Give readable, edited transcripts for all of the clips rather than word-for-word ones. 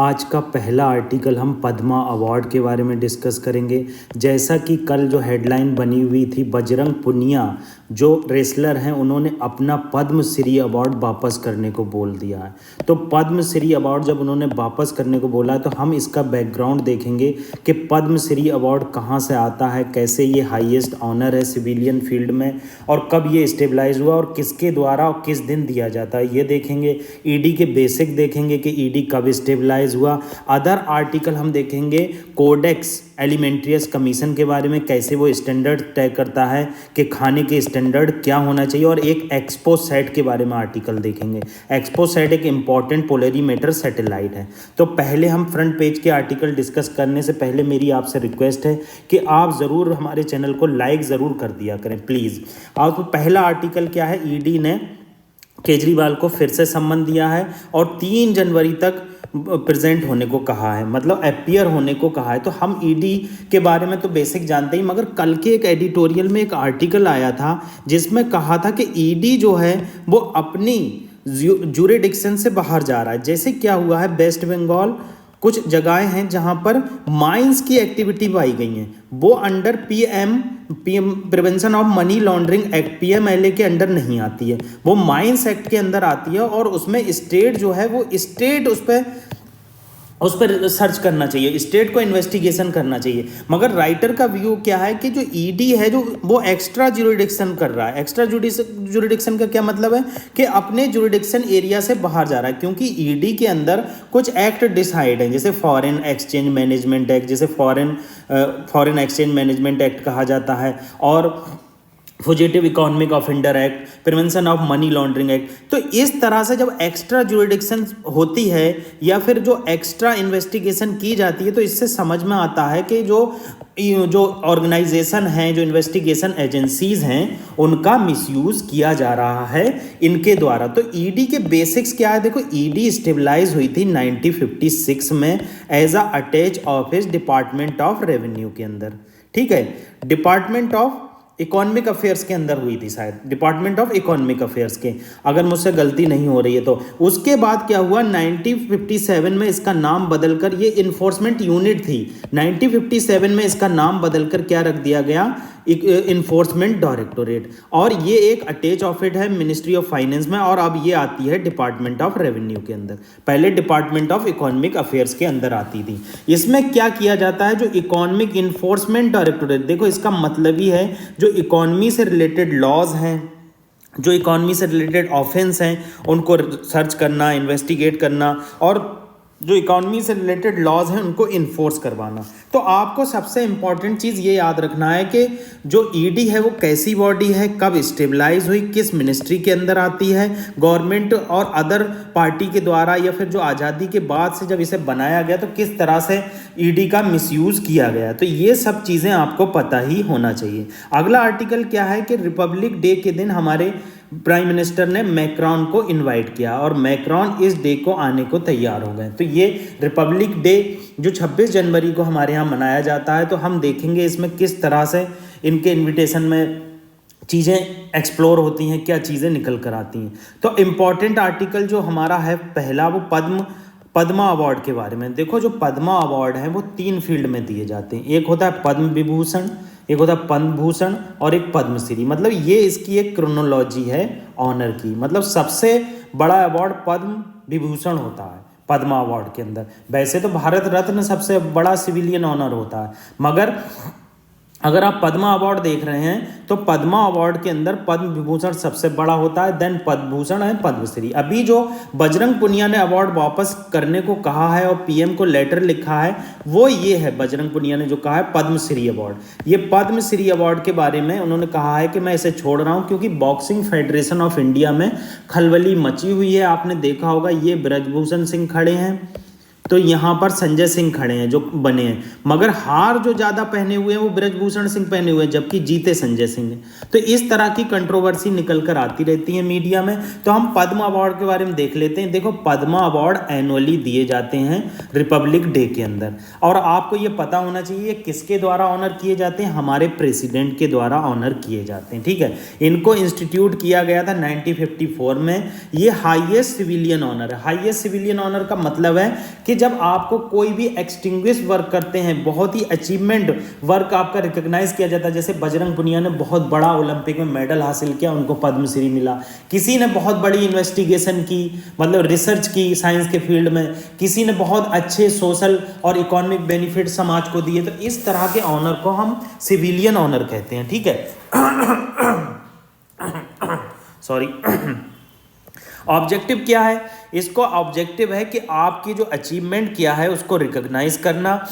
आज का पहला आर्टिकल हम पद्मा अवार्ड के बारे में डिस्कस करेंगे। जैसा कि कल जो हेडलाइन बनी हुई थी, बजरंग पुनिया जो रेसलर हैं उन्होंने अपना पद्मश्री अवार्ड वापस करने को बोल दिया है। तो पद्मश्री अवार्ड जब उन्होंने वापस करने को बोला है तो हम इसका बैकग्राउंड देखेंगे कि पद्मश्री अवार्ड कहाँ से आता है, कैसे ये हाईएस्ट ऑनर है सिविलियन फील्ड में, और कब ये स्टेबलाइज हुआ और किसके द्वारा और किस दिन दिया जाता है ये देखेंगे। ईडी के बेसिक देखेंगे कि ईडी कब स्टेबलाइज हुआ। अदर आर्टिकल हम देखेंगे कोडेक्स एलिमेंट्रियस कमीशन के बारे में, कैसे वो स्टैंडर्ड तय करता है कि खाने के स्टैंडर्ड क्या होना चाहिए, और एक एक्सपो सेट के बारे में आर्टिकल देखेंगे। एक्सपो सेट एक इम्पॉर्टेंट पोलरीमीटर सैटेलाइट है। तो पहले हम फ्रंट पेज के आर्टिकल डिस्कस करने से पहले मेरी आपसे रिक्वेस्ट है कि आप ज़रूर हमारे चैनल को लाइक ज़रूर कर दिया करें प्लीज़। आपको पहला आर्टिकल क्या है, ईडी ने केजरीवाल को फिर से सम्मन दिया है और 3 जनवरी तक प्रेजेंट होने को कहा है, मतलब अपीयर होने को कहा है। तो हम ईडी के बारे में तो बेसिक जानते ही, मगर कल के एक एडिटोरियल में एक आर्टिकल आया था जिसमें कहा था कि ईडी जो है वो अपनी ज्यूरिडिक्शन से बाहर जा रहा है। जैसे क्या हुआ है, वेस्ट बंगाल कुछ जगहें हैं जहां पर माइंस की एक्टिविटी पाई गई हैं, वो under PM prevention of money laundering act PMLA के अंडर नहीं आती है, वो माइंस एक्ट के अंदर आती है। और उसमें स्टेट जो है वो स्टेट उस पर सर्च करना चाहिए, स्टेट को इन्वेस्टिगेशन करना चाहिए। मगर राइटर का व्यू क्या है कि जो ईडी है जो वो एक्स्ट्रा ज्यूरिडिक्शन कर रहा है। एक्स्ट्रा ज्यूरिडिक्शन का क्या मतलब है कि अपने ज्यूरिडिक्शन एरिया से बाहर जा रहा है, क्योंकि ईडी के अंदर कुछ एक्ट डिसाइड हैं, जैसे फॉरेन एक्सचेंज मैनेजमेंट एक्ट, जैसे फॉरेन एक्सचेंज मैनेजमेंट एक्ट कहा जाता है, और fugitive economic offender act, prevention of money laundering act. तो इस तरह से जब एक्स्ट्रा ज्यूरिडिक्शन होती है या फिर जो एक्स्ट्रा इन्वेस्टिगेशन की जाती है, तो इससे समझ में आता है कि जो ऑर्गेनाइजेशन हैं, जो इन्वेस्टिगेशन एजेंसीज हैं, उनका मिसयूज़ किया जा रहा है इनके द्वारा। तो ईडी के बेसिक्स क्या है, देखो ईडी स्टेबलाइज हुई थी 1956 में as a attach office department of revenue के अंदर, ठीक है, डिपार्टमेंट ऑफ इकोनॉमिक अफेयर्स के अंदर हुई थी, शायद डिपार्टमेंट ऑफ इकोनॉमिक अफेयर्स के, अगर मुझसे गलती नहीं हो रही है तो। उसके बाद क्या हुआ, 1957 में इसका नाम बदलकर, ये इन्फोर्समेंट यूनिट थी, 1957 में इसका नाम बदलकर क्या रख दिया गया, इन्फोर्समेंट डायरेक्टोरेट, और ये एक अटैच ऑफिस है मिनिस्ट्री ऑफ फाइनेंस में, और अब ये आती है डिपार्टमेंट ऑफ रेवेन्यू के अंदर। पहले डिपार्टमेंट ऑफ इकोनॉमिक अफेयर्स के अंदर आती थी। इसमें क्या किया जाता है, जो इकोनॉमिक इन्फोर्समेंट डायरेक्टोरेट, देखो इसका मतलब ही है जो इकोनॉमी से रिलेटेड लॉज हैं, जो इकोनॉमी से रिलेटेड ऑफेंस हैं, उनको सर्च करना, इन्वेस्टिगेट करना, और जो इकोनॉमी से रिलेटेड लॉज हैं उनको इन्फोर्स करवाना। तो आपको सबसे इंपॉर्टेंट चीज़ ये याद रखना है कि जो ईडी है वो कैसी बॉडी है, कब स्टेबलाइज हुई, किस मिनिस्ट्री के अंदर आती है, गवर्नमेंट और अदर पार्टी के द्वारा, या फिर जो आज़ादी के बाद से जब इसे बनाया गया तो किस तरह से ईडी का मिसयूज़ किया गया। तो ये सब चीज़ें आपको पता ही होना चाहिए। अगला आर्टिकल क्या है कि रिपब्लिक डे के दिन हमारे प्राइम मिनिस्टर ने मैक्रॉन को इनवाइट किया और मैक्रॉन इस डे को आने को तैयार हो गए। तो ये रिपब्लिक डे जो 26 जनवरी को हमारे यहाँ मनाया जाता है, तो हम देखेंगे इसमें किस तरह से इनके इनविटेशन में चीज़ें एक्सप्लोर होती हैं, क्या चीज़ें निकल कर आती हैं। तो इम्पॉर्टेंट आर्टिकल जो हमारा है पहला, वो पद्मा अवार्ड के बारे में। देखो जो पद्मा अवार्ड है वो 3 फील्ड में दिए जाते हैं, एक होता है पद्म विभूषण, एक होता है पद्म भूषण, और एक पद्मश्री। मतलब ये इसकी एक क्रोनोलॉजी है ऑनर की। मतलब सबसे बड़ा अवार्ड पद्म विभूषण होता है पद्मा अवार्ड के अंदर। वैसे तो भारत रत्न सबसे बड़ा सिविलियन ऑनर होता है, मगर अगर आप पद्मा अवार्ड देख रहे हैं तो पद्मा अवार्ड के अंदर पद्म विभूषण सबसे बड़ा होता है, देन पद्म भूषण है, पद्मश्री। अभी जो बजरंग पुनिया ने अवार्ड वापस करने को कहा है और पीएम को लेटर लिखा है, वो ये है, बजरंग पुनिया ने जो कहा है पद्मश्री अवार्ड। ये पद्मश्री अवार्ड के बारे में उन्होंने कहा है कि मैं इसे छोड़ रहा हूँ क्योंकि बॉक्सिंग फेडरेशन ऑफ इंडिया में खलबली मची हुई है। आपने देखा होगा ये ब्रजभूषण सिंह खड़े हैं, तो यहाँ पर संजय सिंह खड़े हैं जो बने हैं, मगर हार जो ज़्यादा पहने हुए हैं वो ब्रजभूषण सिंह पहने हुए हैं, जबकि जीते संजय सिंह हैं। तो इस तरह की कंट्रोवर्सी निकल कर आती रहती है मीडिया में। तो हम पद्म अवार्ड के बारे में देख लेते हैं। देखो पद्मा अवार्ड एनुअली दिए जाते हैं रिपब्लिक डे के अंदर, और आपको ये पता होना चाहिए किसके द्वारा ऑनर किए जाते हैं, हमारे प्रेसिडेंट के द्वारा ऑनर किए जाते हैं, ठीक है। इनको इंस्टीट्यूट किया गया था 1954 में। ये हाईएस्ट सिविलियन ऑनर है। हाईएस्ट सिविलियन ऑनर का मतलब है कि जब आपको कोई भी एक्सटिंग्विश वर्क करते हैं, बहुत ही अचीवमेंट वर्क आपका रिकॉग्नाइज किया जाता है, जैसे बजरंग पुनिया ने बहुत बड़ा ओलंपिक में मेडल हासिल किया, उनको पद्मश्री मिला। किसी ने बहुत बड़ी इन्वेस्टिगेशन की, मतलब रिसर्च की साइंस के फील्ड में, किसी ने बहुत अच्छे सोशल और इकोनॉमिक बेनिफिट समाज को दिए, तो इस तरह के ऑनर को हम सिविलियन ऑनर कहते हैं, ठीक है। सॉरी। ऑब्जेक्टिव क्या है इसको? ऑब्जेक्टिव है कि आपकी जो अचीवमेंट किया है उसको रिकॉग्नाइज करना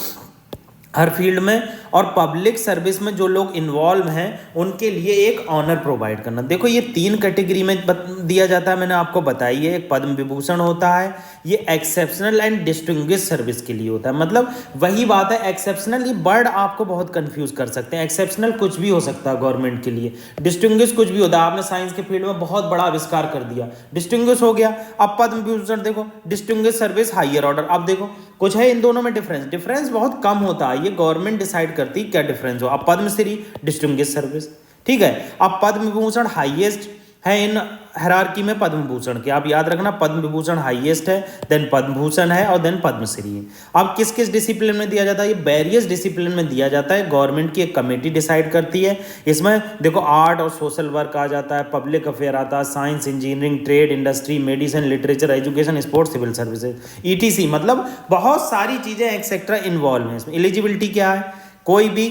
हर फील्ड में, और पब्लिक सर्विस में जो लोग इन्वॉल्व हैं उनके लिए एक ऑनर प्रोवाइड करना। देखो ये 3 कैटेगरी में दिया जाता है, मैंने आपको बताई है। एक पद्म विभूषण होता है, ये एक्सेप्शनल एंड डिस्टिंग्विश सर्विस के लिए होता है। मतलब वही बात है, एक्सेप्शनल, ये वर्ड आपको बहुत कंफ्यूज कर सकते हैं। एक्सेप्शनल कुछ भी हो सकता है गवर्नमेंट के लिए, डिस्टिंग्विश कुछ भी होता है। आपने साइंस के फील्ड में बहुत बड़ा आविष्कार कर दिया, डिस्टिंग्विश हो गया। अब पद्म विभूषण देखो, डिस्टिंग्विश सर्विस हायर ऑर्डर। अब देखो कुछ है इन दोनों में डिफरेंस बहुत कम होता है, ये गवर्नमेंट डिसाइड करती है क्या डिफरेंस हो। अब पद्मश्री डिस्टिंग्विश सर्विस, ठीक है। अब पद्म विभूषण हाईएस्ट है इन हायरार्की में पद्म भूषण के, आप याद रखना, पद्म विभूषण हाईएस्ट है, देन पद्म भूषण है, और देन पद्मश्री है। अब किस किस डिसिप्लिन में दिया जाता है? ये वेरियस डिसिप्लिन में दिया जाता है, गवर्नमेंट की एक कमेटी डिसाइड करती है। इसमें देखो आर्ट और सोशल वर्क आ जाता है, पब्लिक अफेयर आता है, science, engineering, trade, industry, medicine, literature, education, sports, civil services, ETC, मतलब बहुत सारी चीजें एक्सेट्रा इन्वॉल्व हैं इसमें। एलिजिबिलिटी क्या है? कोई भी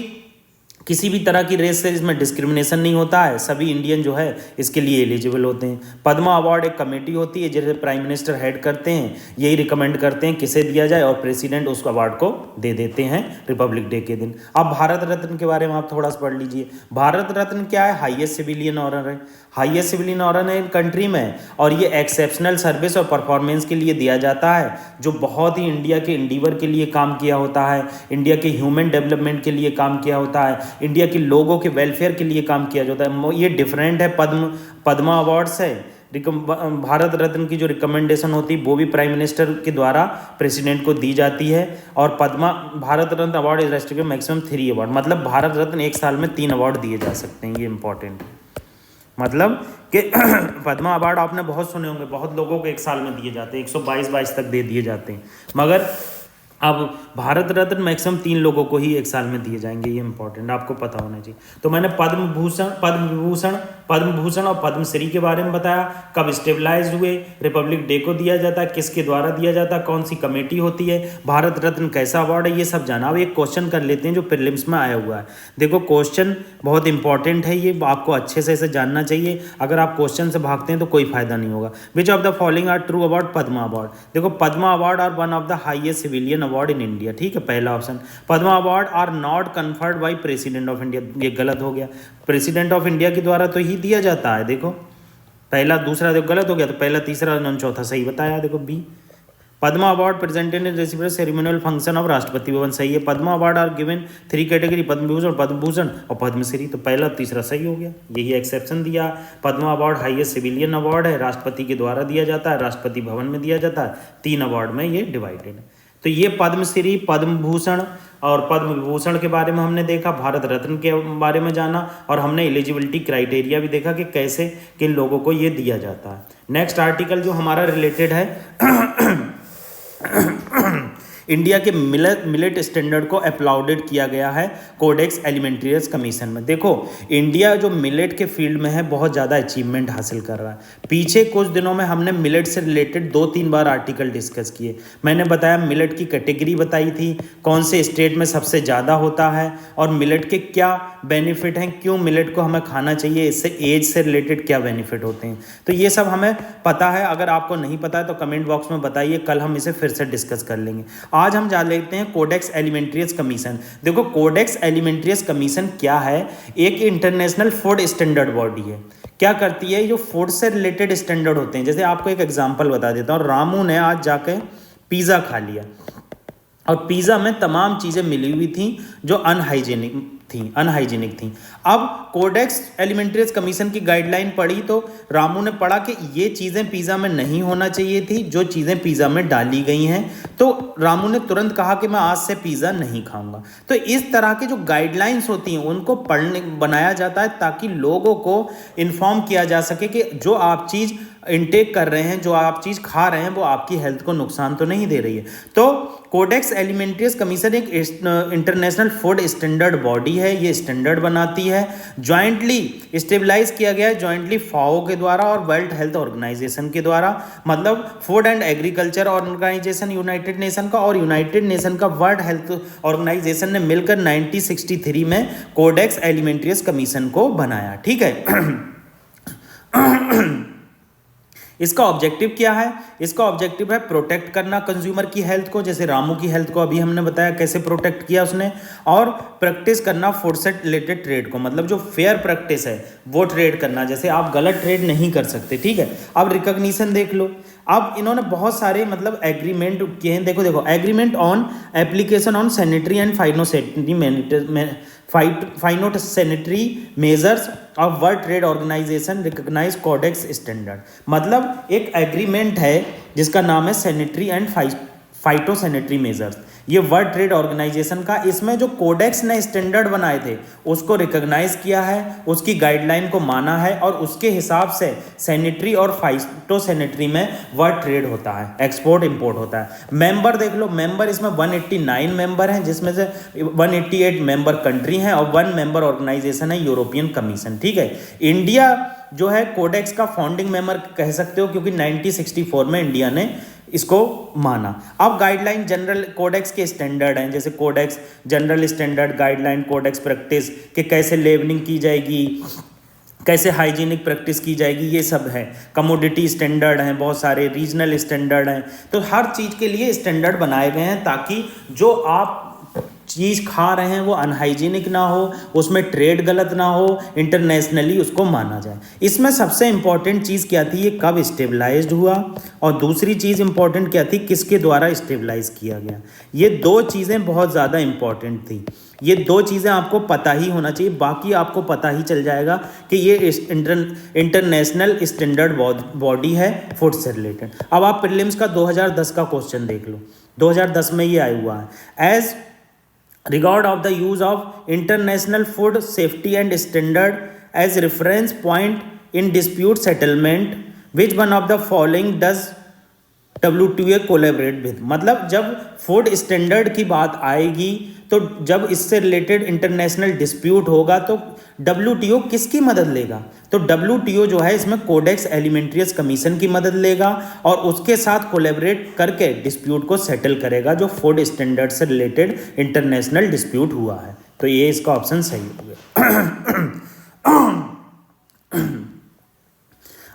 किसी भी तरह की रेस से इसमें डिस्क्रिमिनेशन नहीं होता है, सभी इंडियन जो है इसके लिए एलिजिबल होते हैं। पद्मा अवार्ड एक कमेटी होती है जिसे प्राइम मिनिस्टर हेड करते हैं, यही रिकमेंड करते हैं किसे दिया जाए, और प्रेसिडेंट उस अवार्ड को दे देते हैं रिपब्लिक डे के दिन। अब भारत रत्न के बारे में आप थोड़ा सा पढ़ लीजिए। भारत रत्न क्या है? हाईएस्ट सिविलियन ऑनर है, हाईएस्ट सिविलियन ऑनर है कंट्री में, और ये एक्सेप्शनल सर्विस और परफॉर्मेंस के लिए दिया जाता है, जो बहुत ही इंडिया के इंडीवर के लिए काम किया होता है, इंडिया के ह्यूमन डेवलपमेंट के लिए काम किया होता है, इंडिया के लोगों के वेलफेयर के लिए काम किया जाता है। ये डिफरेंट है पद्मा अवार्ड्स है। भारत रत्न की जो रिकमेंडेशन होती है वो भी प्राइम मिनिस्टर के द्वारा प्रेसिडेंट को दी जाती है, और Padma Bharat Ratna award is restricted maximum 3 award, मतलब भारत रत्न एक साल में 3 अवार्ड दिए जा सकते हैं, ये इंपॉर्टेंट है। मतलब कि पद्मा अवार्ड आपने बहुत सुने होंगे, बहुत लोगों को एक साल में दिए जाते हैं, 122 तक दे दिए जाते हैं, मगर अब भारत रत्न मैक्सिमम 3 लोगों को ही एक साल में दिए जाएंगे, ये इंपॉर्टेंट आपको पता होना चाहिए। तो मैंने पद्म भूषण और पद्मश्री के बारे में बताया, कब स्टेबलाइज हुए, रिपब्लिक डे को दिया जाता है, किसके द्वारा दिया जाता है, कौन सी कमेटी होती है, भारत रत्न कैसा अवार्ड है, ये सब जाना। अब एक क्वेश्चन कर लेते हैं जो प्रीलिम्स में आया हुआ है। देखो क्वेश्चन बहुत इंपॉर्टेंट है, ये आपको अच्छे से इसे जानना चाहिए, अगर आप क्वेश्चन से भागते हैं तो कोई फायदा नहीं होगा। Which of the following are true about Padma award? देखो Padma award are one of the highest civilian award in India, ठीक है, पहला option. Padma award are not conferred by president of India, ये गलत हो गया, प्रेसिडेंट ऑफ इंडिया के द्वारा तो ही दिया जाता है। देखो पहला, दूसरा देखो गलत हो गया, तो पहला, तीसरा, चौथा सही बताया। देखो B, Padma award presented in recipient ceremonial function of Rashtrapati Bhavan, सही है। Padma award are given 3 category, Padma Vibhushan, Padma Bhushan और पद्मश्री, तो पहला तीसरा सही हो गया, यही एक्सेप्शन दिया। Padma award highest civilian award है, राष्ट्रपति के द्वारा दिया जाता है, राष्ट्रपति भवन में दिया जाता है, 3 अवार्ड में ये डिवाइडेड है। तो ये पद्मश्री, पद्म भूषण और पद्म विभूषण के बारे में हमने देखा, भारत रत्न के बारे में जाना, और हमने एलिजिबिलिटी क्राइटेरिया भी देखा कि कैसे किन लोगों को ये दिया जाता है। नेक्स्ट आर्टिकल जो हमारा रिलेटेड है इंडिया के मिलेट स्टैंडर्ड को अप्लाउडेड किया गया है कोडेक्स एलिमेंट्रियस कमीशन में। देखो इंडिया जो मिलेट के फील्ड में है बहुत ज़्यादा अचीवमेंट हासिल कर रहा है। पीछे कुछ दिनों में हमने मिलेट से रिलेटेड 2-3 बार आर्टिकल डिस्कस किए। मैंने बताया मिलेट की कैटेगरी बताई थी, कौन से स्टेट में सबसे ज़्यादा होता है, और मिलेट के क्या बेनिफिट हैं, क्यों मिलेट को हमें खाना चाहिए, इससे एज से रिलेटेड क्या बेनिफिट होते हैं। तो ये सब हमें पता है, अगर आपको नहीं पता है तो कमेंट बॉक्स में बताइए, कल हम इसे फिर से डिस्कस कर लेंगे। आज हम जान लेते हैं कोडेक्स एलिमेंट्रियस कमीशन। देखो कोडेक्स एलिमेंट्रियस कमीशन क्या है? एक इंटरनेशनल फूड स्टैंडर्ड बॉडी है। क्या करती है? जो फूड से रिलेटेड स्टैंडर्ड होते हैं, जैसे आपको एक एग्जांपल बता देता हूँ। रामू ने आज जाके पिज़्ज़ा खा लिया, और पिज़्ज़ा में तमाम चीज़ें मिली हुई थी जो अनहाइजीनिक थी। अब कोडेक्स एलिमेंट्रियस कमीशन की गाइडलाइन पढ़ी तो रामू ने पढ़ा कि ये चीज़ें पिज़्ज़ा में नहीं होना चाहिए थी, जो चीज़ें पिज़्ज़ा में डाली गई हैं। तो रामू ने तुरंत कहा कि मैं आज से पिज़्ज़ा नहीं खाऊंगा। तो इस तरह की जो गाइडलाइंस होती हैं उनको बनाया जाता है ताकि लोगों को इन्फॉर्म किया जा सके कि जो आप चीज़ इनटेक कर रहे हैं, जो आप चीज़ खा रहे हैं वो आपकी हेल्थ को नुकसान तो नहीं दे रही है। तो कोडेक्स एलिमेंट्रियस कमीशन एक इंटरनेशनल फूड स्टैंडर्ड बॉडी है, ये स्टैंडर्ड बनाती है, जॉइंटली स्टेबलाइज किया गया है जॉइंटली फाओ के द्वारा और वर्ल्ड हेल्थ ऑर्गेनाइजेशन के द्वारा, मतलब Food and Agriculture Organization United Nation का और यूनाइटेड नेशन का वर्ल्ड हेल्थ ऑर्गेनाइजेशन ने मिलकर 1963 में कोडेक्स एलिमेंट्रियस कमीशन को बनाया। ठीक है। इसका ऑब्जेक्टिव क्या है? इसका ऑब्जेक्टिव है प्रोटेक्ट करना कंज्यूमर की हेल्थ को, जैसे रामू की हेल्थ को अभी हमने बताया कैसे प्रोटेक्ट किया उसने, और प्रैक्टिस करना फूड से रिलेटेड ट्रेड को, मतलब जो फेयर प्रैक्टिस है वो ट्रेड करना, जैसे आप गलत ट्रेड नहीं कर सकते। ठीक है। अब रिकॉग्निशन देख लो। अब इन्होंने बहुत सारे मतलब एग्रीमेंट किए हैं। देखो agreement on application on sanitary and phytosanitary measures of World Trade Organization recognize Codex standard, मतलब एक एग्रीमेंट है जिसका नाम है सैनिटरी एंड फाइटोसैनिटरी मेजर्स, ये वर्ल्ड ट्रेड ऑर्गेनाइजेशन का, इसमें जो कोडेक्स ने स्टैंडर्ड बनाए थे उसको रिकॉग्नाइज किया है, उसकी गाइडलाइन को माना है और उसके हिसाब से सैनिटरी और फाइटोसैनिटरी में वर्ल्ड ट्रेड होता है, एक्सपोर्ट इंपोर्ट होता है। मेंबर देख लो, मेंबर इसमें 189 मेंबर हैं, जिसमें से 188 मेंबर कंट्री हैं और 1 मेंबर ऑर्गेनाइजेशन है यूरोपियन कमीशन। ठीक है। इंडिया जो है कोडेक्स का फाउंडिंग मेंबर कह सकते हो, क्योंकि 1964 में इंडिया ने इसको माना। अब गाइडलाइन जनरल कोडेक्स के स्टैंडर्ड हैं, जैसे Codex general standard guideline Codex practice कि कैसे लेबलिंग की जाएगी, कैसे हाइजीनिक प्रैक्टिस की जाएगी, ये सब है। कमोडिटी स्टैंडर्ड हैं, बहुत सारे रीजनल स्टैंडर्ड हैं, तो हर चीज़ के लिए स्टैंडर्ड बनाए गए हैं ताकि जो आप चीज़ खा रहे हैं वो अनहाइजीनिक ना हो, उसमें ट्रेड गलत ना हो, इंटरनेशनली उसको माना जाए। इसमें सबसे इंपॉर्टेंट चीज़ क्या थी, ये कब स्टेबलाइज्ड हुआ, और दूसरी चीज़ इंपॉर्टेंट क्या थी, किसके द्वारा स्टेबलाइज किया गया। ये 2 चीज़ें बहुत ज़्यादा इंपॉर्टेंट थी। ये 2 चीज़ें आपको पता ही होना चाहिए, बाकी आपको पता ही चल जाएगा कि ये इंटरनेशनल स्टैंडर्ड बॉडी है फूड से रिलेटेड। अब आप प्रीलिम्स का 2010 का क्वेश्चन देख लो, 2010 में ये आया हुआ है। As regard of the use of international food safety and standard as reference point in dispute settlement, which one of the following does WTO collaborate with, मतलब जब फूड स्टैंडर्ड की बात आएगी तो जब इससे रिलेटेड इंटरनेशनल डिस्प्यूट होगा तो WTO किसकी मदद लेगा, तो WTO जो है इसमें कोडेक्स एलिमेंट्रियस कमीशन की मदद लेगा और उसके साथ कोलेबरेट करके डिस्प्यूट को सेटल करेगा जो फूड स्टैंडर्ड से रिलेटेड इंटरनेशनल डिस्प्यूट हुआ है। तो ये इसका ऑप्शन सही हो गया।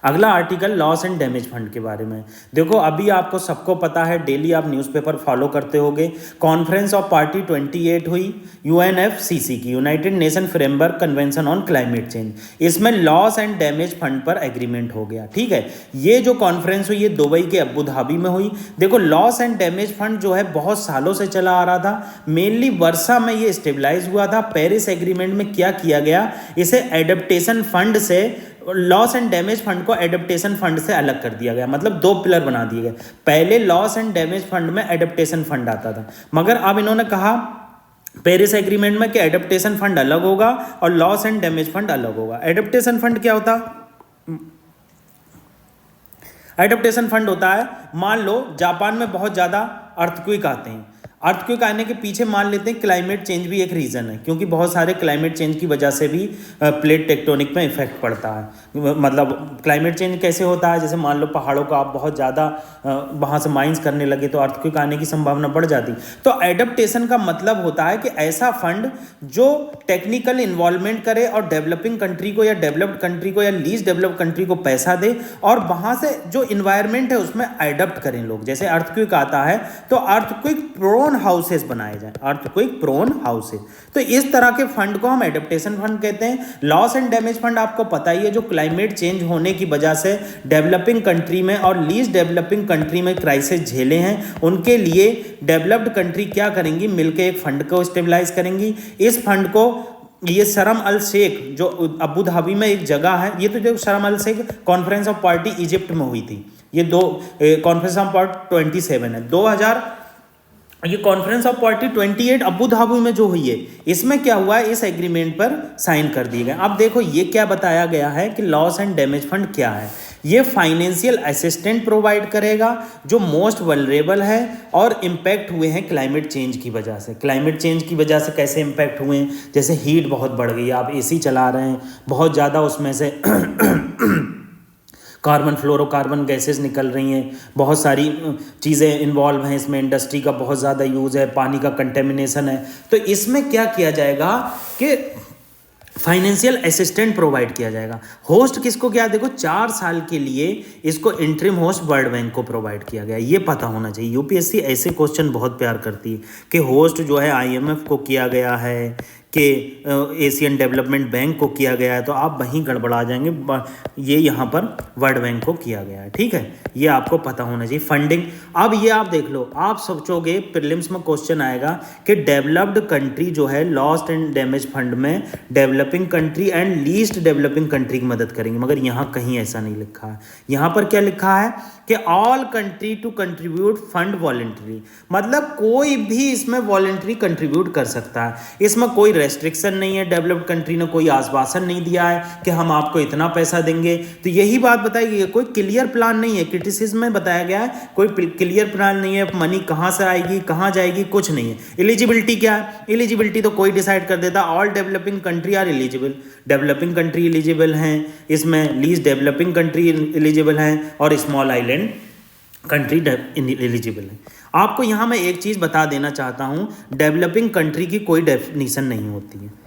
अगला article loss and damage fund के बारे में। देखो अभी आपको सबको पता है, डेली आप न्यूज़पेपर फॉलो करते होगे, कॉन्फ्रेंस ऑफ पार्टी 28 हुई UNFCCC की, United nation framework convention on climate change. इसमें लॉस एंड डैमेज फंड पर एग्रीमेंट हो गया। ठीक है। ये जो कॉन्फ्रेंस हुई ये दुबई के अबू धाबी में हुई। देखो लॉस एंड डैमेज फंड जो है बहुत सालों से चला आ रहा था, मेनली वर्षा में ये स्टेबलाइज हुआ था। पेरिस एग्रीमेंट में क्या किया गया, इसे एडेप्टेशन फंड से, लॉस एंड डैमेज फंड को एडेप्टेशन फंड से अलग कर दिया गया, मतलब 2 पिलर बना दिए गए। पहले लॉस एंड डैमेज फंड में एडेप्टेशन फंड आता था, मगर अब इन्होंने कहा पेरिस एग्रीमेंट में कि एडेप्टेशन फंड अलग होगा और लॉस एंड डैमेज फंड अलग होगा। एडेप्टेशन फंड क्या होता, एडेप्टेशन फंड होता है, मान लो जापान में बहुत ज़्यादा अर्थक्वेक आते हैं, अर्थक्वेक आने के पीछे मान लेते हैं क्लाइमेट चेंज भी एक रीज़न है, क्योंकि बहुत सारे क्लाइमेट चेंज की वजह से भी प्लेट टेक्टोनिक में इफेक्ट पड़ता है। मतलब क्लाइमेट चेंज कैसे होता है, जैसे मान लो पहाड़ों को आप बहुत ज़्यादा वहाँ से माइंस करने लगे तो अर्थक्वेक आने की संभावना बढ़ जाती। तो एडेप्टेशन का मतलब होता है कि ऐसा फंड जो टेक्निकल इन्वॉल्वमेंट करे और डेवलपिंग कंट्री को या डेवलप्ड कंट्री को या लीस्ट डेवलप्ड कंट्री को पैसा दे और वहाँ से जो इन्वायरमेंट है उसमें एडप्ट करें लोग। जैसे अर्थक्वेक आता है तो अर्थक्वेक प्रोन हाउसेस बनाए जाएं, अर्थक्वेक प्रोन हाउसेस। तो इस तरह के फंड को हम एडेप्टेशन फंड कहते हैं। लॉस एंड डैमेज फंड आपको पता ही है, जो क्लाइमेट चेंज होने की वजह से डेवलपिंग कंट्री में और लीस्ट डेवलपिंग कंट्री में क्राइसिस झेले हैं, उनके लिए डेवलप्ड कंट्री क्या करेंगी, मिलकर एक फंड को स्टेबलाइज करेंगी। इस फंड को ये शर्म अल शेख जो अबू धाबी में एक जगह है, ये तो जो Sharm el Sheikh conference of party Egypt में हुई थी, ये कॉन्फ्रेंस ऑफ पार्टी 27 है 2000, ये conference of party 28 Abu Dhabi में जो हुई है, इसमें क्या हुआ है, इस एग्रीमेंट पर साइन कर दिए गए। अब देखो ये क्या बताया गया है कि लॉस एंड डैमेज फंड क्या है। ये फाइनेंशियल असिस्टेंट प्रोवाइड करेगा जो मोस्ट वल्नरेबल है और इम्पैक्ट हुए हैं क्लाइमेट चेंज की वजह से। क्लाइमेट चेंज की वजह से कैसे इम्पैक्ट हुए हैं, जैसे हीट बहुत बढ़ गई, आप एसी चला रहे हैं, बहुत ज़्यादा उसमें से कार्बन फ्लोरोकार्बन गैसेस निकल रही हैं, बहुत सारी चीज़ें इन्वॉल्व हैं इसमें, इंडस्ट्री का बहुत ज़्यादा यूज़ है, पानी का कंटेमिनेशन है। तो इसमें क्या किया जाएगा कि फाइनेंशियल असिस्टेंट प्रोवाइड किया जाएगा। होस्ट किसको किया, देखो 4 साल के लिए इसको इंटरिम होस्ट वर्ल्ड बैंक को प्रोवाइड किया गया। ये पता होना चाहिए, यूपीएससी ऐसे क्वेश्चन बहुत प्यार करती है कि होस्ट जो है आईएमएफ को किया गया है कि एशियन डेवलपमेंट बैंक को किया गया है, तो आप वहीं गड़बड़ा जाएंगे। ये यहाँ पर वर्ल्ड बैंक को किया गया है, ठीक है, ये आपको पता होना चाहिए। फंडिंग, अब ये आप देख लो, आप सोचोगे प्रीलिम्स में क्वेश्चन आएगा कि डेवलप्ड कंट्री जो है लॉस्ट एंड डैमेज फंड में developing country and least developing country की मदद करेंगे, मगर यहाँ कहीं ऐसा नहीं लिखा है। यहाँ पर क्या लिखा है कि all country to contribute fund voluntary, मतलब कोई भी इसमें वॉलेंटरी कंट्रीब्यूट कर सकता है, इसमें कोई रेस्ट्रिक्शन नहीं है। डेवलप्ड कंट्री ने कोई आश्वासन नहीं दिया है कि हम आपको इतना पैसा देंगे। तो यही बात बताई गई है, कोई क्लियर प्लान नहीं है। क्रिटिसिज्म में बताया गया है कोई क्लियर प्लान नहीं है, मनी कहाँ से आएगी, कहाँ जाएगी, कुछ नहीं है। एलिजिबिलिटी क्या है, एलिजिबिलिटी तो कोई डिसाइड कर देता, all developing country are eligible, developing country eligible हैं इसमें, लीस्ट डेवलपिंग कंट्री एलिजिबल हैं और स्मॉल आइलैंड कंट्री एलिजिबल है। आपको यहाँ मैं एक चीज़ बता देना चाहता हूँ, डेवलपिंग कंट्री की कोई डेफिनेशन नहीं होती है।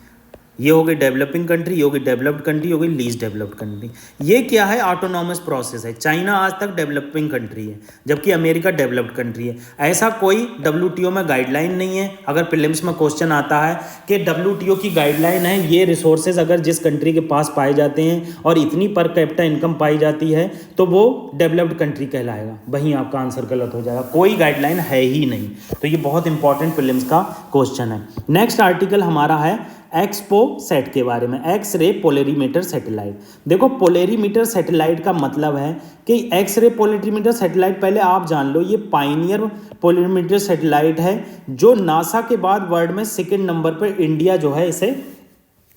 ये हो गई डेवलपिंग कंट्री, ये हो गई डेवलप्ड कंट्री, हो गई लीस्ट डेवलप्ड कंट्री। ये क्या है, ऑटोनॉमस प्रोसेस है। चाइना आज तक डेवलपिंग कंट्री है जबकि अमेरिका डेवलप्ड कंट्री है। ऐसा कोई डब्ल्यूटीओ में गाइडलाइन नहीं है। अगर प्रीलिम्स में क्वेश्चन आता है कि डब्ल्यूटीओ की गाइडलाइन है, ये रिसोर्सेज अगर जिस कंट्री के पास पाए जाते हैं और इतनी पर कैपिटा इनकम पाई जाती है तो वो डेवलप्ड कंट्री कहलाएगा, वहीं आपका आंसर गलत हो जाएगा। कोई गाइडलाइन है ही नहीं। तो ये बहुत इंपॉर्टेंट प्रीलिम्स का क्वेश्चन है। नेक्स्ट आर्टिकल हमारा है एक्सपो सेट के बारे में, एक्स रे पोलरीमीटर सैटेलाइट। देखो पोलरीमीटर सैटेलाइट का मतलब है कि एक्स रे पोलरीमीटर सैटेलाइट, पहले आप जान लो ये पायनियर पोलरीमीटर सैटेलाइट है जो नासा के बाद वर्ल्ड में सेकंड नंबर पर इंडिया जो है इसे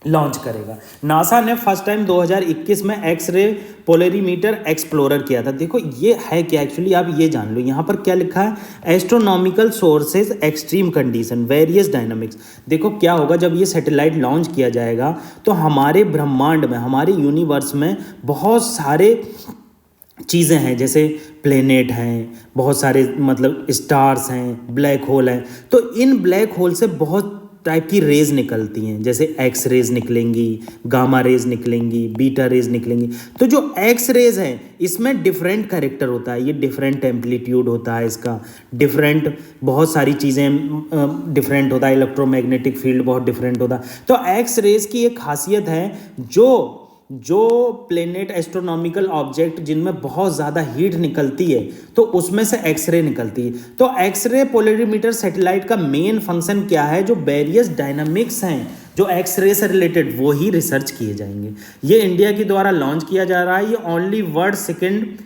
लॉन्च करेगा। नासा ने फर्स्ट टाइम 2021 में एक्स रे पोलरीमीटर एक्सप्लोरर किया था। देखो ये है क्या, एक्चुअली आप ये जान लो, यहाँ पर क्या लिखा है, astronomical sources extreme condition various dynamics. देखो क्या होगा जब ये सैटेलाइट लॉन्च किया जाएगा तो हमारे ब्रह्मांड में, हमारे यूनिवर्स में बहुत सारे चीज़ें हैं, जैसे प्लेनेट हैं, बहुत सारे मतलब स्टार्स हैं, ब्लैक होल हैं। तो इन ब्लैक होल से बहुत टाइप की रेज निकलती हैं, जैसे एक्स रेज निकलेंगी, गामा रेज निकलेंगी, बीटा रेज निकलेंगी। तो जो एक्स रेज हैं इसमें डिफरेंट कैरेक्टर होता है, ये डिफरेंट एम्पलीट्यूड होता है इसका, डिफरेंट बहुत सारी चीज़ें डिफरेंट होता है, इलेक्ट्रोमैग्नेटिक फील्ड बहुत डिफरेंट होता है। तो एक्स रेज की एक खासियत है, जो प्लेनेट एस्ट्रोनॉमिकल ऑब्जेक्ट जिनमें बहुत ज़्यादा हीट निकलती है तो उसमें से एक्सरे निकलती है। तो एक्सरे पोलरीमीटर सैटेलाइट का मेन फंक्शन क्या है, जो वेरियस डायनामिक्स हैं जो एक्सरे से रिलेटेड वो ही रिसर्च किए जाएंगे। ये इंडिया के द्वारा लॉन्च किया जा रहा है। ये only world second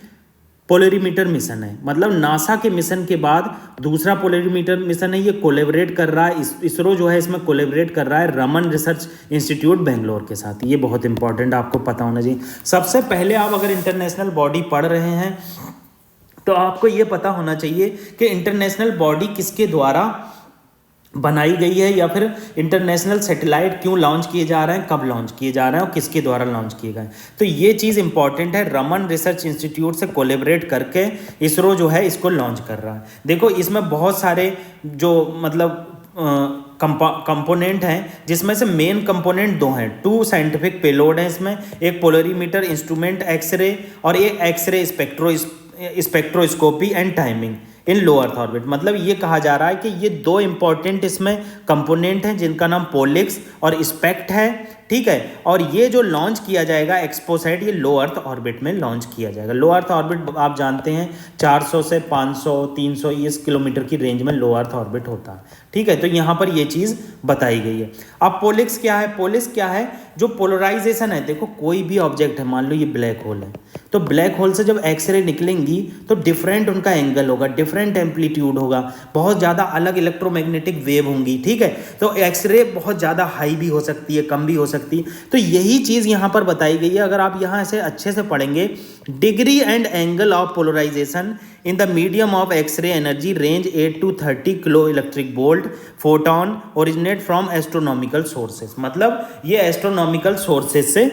polarimeter mission है, मतलब नासा के मिशन के बाद दूसरा पोलरीमीटर मिशन है। ये कोलैबोरेट कर रहा है, इसरो जो है इसमें कोलैबोरेट कर रहा है रमन रिसर्च इंस्टीट्यूट बेंगलोर के साथ। ये बहुत इंपॉर्टेंट आपको पता होना चाहिए। सबसे पहले आप अगर इंटरनेशनल बॉडी पढ़ रहे हैं तो आपको ये पता होना चाहिए कि इंटरनेशनल बॉडी किसके द्वारा बनाई गई है, या फिर इंटरनेशनल सैटेलाइट क्यों लॉन्च किए जा रहे हैं, कब लॉन्च किए जा रहे हैं और किसके द्वारा लॉन्च किए गए। तो ये चीज़ इंपॉर्टेंट है। रमन रिसर्च इंस्टीट्यूट से कोलैबोरेट करके इसरो जो है इसको लॉन्च कर रहा है। देखो इसमें बहुत सारे जो मतलब कंपोनेंट हैं, जिसमें से मेन कंपोनेंट 2 हैं। 2 साइंटिफिक पेलोड हैं इसमें, एक पोलरीमीटर इंस्ट्रूमेंट एक्सरे और एक x-ray spectroscopy and timing in low earth orbit. मतलब ये कहा जा रहा है कि ये 2 इंपॉर्टेंट इसमें कंपोनेंट हैं जिनका नाम पोलिक्स और स्पेक्ट है, ठीक है। और ये जो लॉन्च किया जाएगा एक्सपोसैट, ये लो अर्थ ऑर्बिट में लॉन्च किया जाएगा। लो अर्थ ऑर्बिट आप जानते हैं 400 से 500 300 इस किलोमीटर की रेंज में लो अर्थ ऑर्बिट होता है, ठीक है। तो यहाँ पर ये चीज़ बताई गई है। अब पोलिक्स क्या है, पोलिक्स क्या है, जो पोलराइजेशन है। देखो कोई भी ऑब्जेक्ट है, मान लो ये ब्लैक होल है, तो ब्लैक होल से जब एक्सरे निकलेंगी तो डिफरेंट उनका एंगल होगा, डिफरेंट एम्पलीट्यूड होगा, बहुत ज़्यादा अलग इलेक्ट्रोमैग्नेटिक वेव होंगी, ठीक है। तो एक्सरे बहुत ज़्यादा हाई भी हो सकती है, कम भी हो सकती। तो यही चीज़ यहाँ पर बताई गई है। अगर आप यहाँ से अच्छे से पढ़ेंगे, degree and angle of polarization in the medium of x-ray energy range 8 to 30 kilo electric volt photon originate from astronomical sources, मतलब ये एस्ट्रोनॉमिकल सोर्सेस से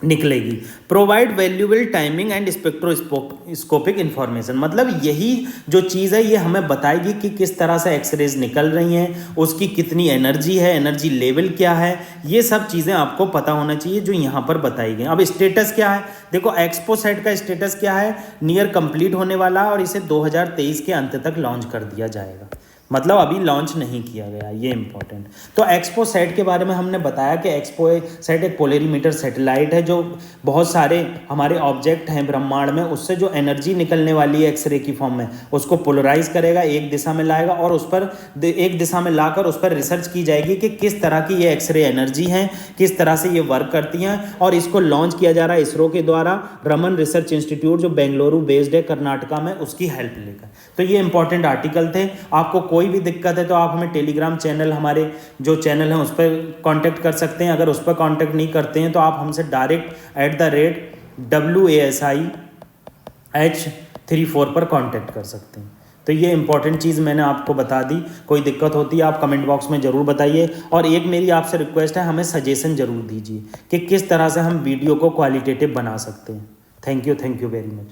निकलेगी। Provide valuable timing and spectroscopic information, मतलब यही जो चीज़ है ये हमें बताएगी कि किस तरह से एक्सरेज निकल रही हैं, उसकी कितनी एनर्जी है, एनर्जी लेवल क्या है, ये सब चीज़ें आपको पता होना चाहिए जो यहाँ पर बताई गई। अब स्टेटस क्या है, देखो एक्सपो सेट का स्टेटस क्या है, नियर कंप्लीट होने वाला है और इसे 2023 के अंत तक लॉन्च कर दिया जाएगा, मतलब अभी लॉन्च नहीं किया गया, ये इंपॉर्टेंट। तो एक्सपो सेट के बारे में हमने बताया कि एक्सपो सेट एक पोलरीमीटर सैटेलाइट है जो बहुत सारे हमारे ऑब्जेक्ट हैं ब्रह्मांड में, उससे जो एनर्जी निकलने वाली है एक्सरे की फॉर्म में उसको पोलराइज करेगा, एक दिशा में लाएगा और उस पर एक दिशा में लाकर उस पर रिसर्च की जाएगी कि किस तरह की ये एक्सरे एनर्जी हैं, किस तरह से ये वर्क करती हैं। और इसको लॉन्च किया जा रहा है इसरो के द्वारा, रमन रिसर्च इंस्टीट्यूट जो बेंगलुरु बेस्ड है कर्नाटका में, उसकी हेल्प लेकर। तो ये इंपॉर्टेंट आर्टिकल थे। आपको कोई भी दिक्कत है तो आप हमें टेलीग्राम चैनल, हमारे जो चैनल हैं उस पर कांटेक्ट कर सकते हैं। अगर उस पर कांटेक्ट नहीं करते हैं तो आप हमसे डायरेक्ट @WASIH34 पर कांटेक्ट कर सकते हैं। तो ये इंपॉर्टेंट चीज़ मैंने आपको बता दी। कोई दिक्कत होती है आप कमेंट बॉक्स में ज़रूर बताइए। और एक मेरी आपसे रिक्वेस्ट है, हमें सजेशन ज़रूर दीजिए कि किस तरह से हम वीडियो को क्वालिटेटिव बना सकते हैं। Thank you very much.